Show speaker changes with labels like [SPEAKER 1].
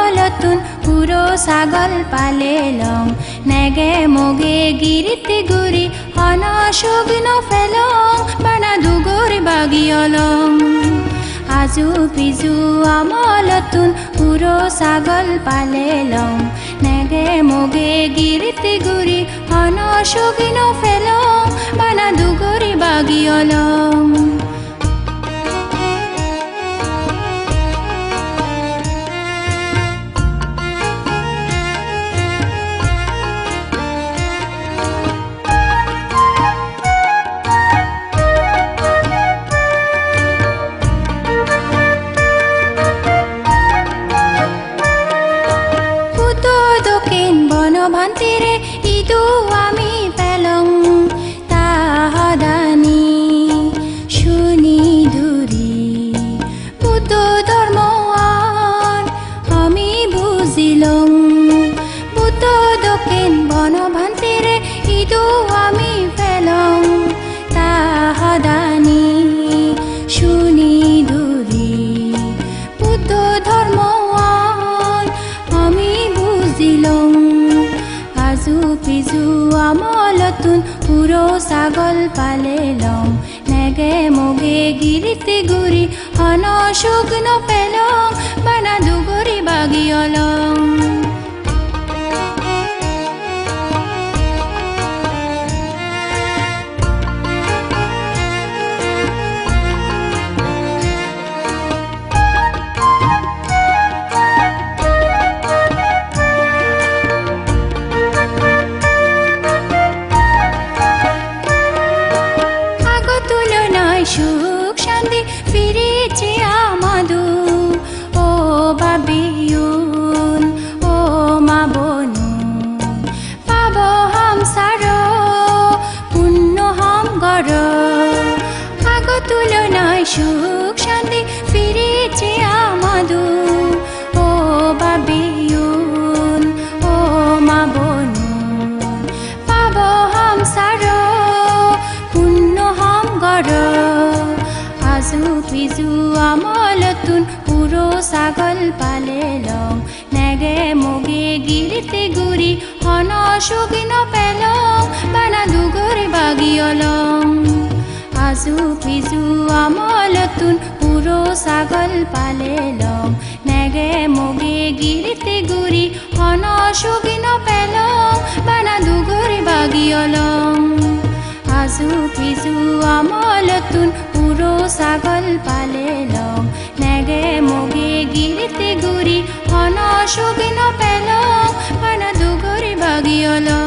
[SPEAKER 1] আমলতুন পুরো ছাগল পালে লং নেগে মগে গিরিতে গুরি হন শুকন ফেলং বানা দুগরি বাগিয়লং আজু পিজু আমলতুন পুরো ছাগল পালে লং নেগে মগে গিরিতে গুরি হন শুকন ফেলং বানা দুগরি বাগিয়লং ভান্তিরে ইদু আমি পেলং তাহাদানি শুনি ধুরি বুদ্ধ ধর্ম আমি বুঝিলং বুদ্ধ দক্ষিণ বন ভান্তিরে ইদু আমি পেলং তাহাদানি শুনি ধুরি বুদ্ধ ধর্ম আমি বুঝিলং আজু পিজু আমলতুন পুরো ছাগল পালে লং নেগে মগে গিরিতে গুরি হন শুকন পেলং বানা দুগরি বাগিয়লং সুখ শান্তি ফিরেছে আমাদু ও বাবিউন ও মা বনু পাব হাম সার পুণ্য হাম গর আগতুল নয় সুখ শান্তি ফিরেছে আমাদু ও বাবিউন ও মা বনু পাব হাম সার পুণ্য হাম গর আজু পিজু আমলতুন পুরো ছাগল পালে লং নেগে মগে গিরিতে গুরি হন শুকন পেলং বানা দুগরি বাগিয়লং আজু পিজু আমলতুন পুরো ছাগল পালে লং নেগে মগে গিরিতে গুরি হন শুকন পেলং বানা দুগরি বাগিয়লং আজু পিজু আমলতুন পুরো ছাগল পালে লং নেগে মগে গিরিতে গুরি হন শুকন পেলং বানা দুগরি বাগিয়লং।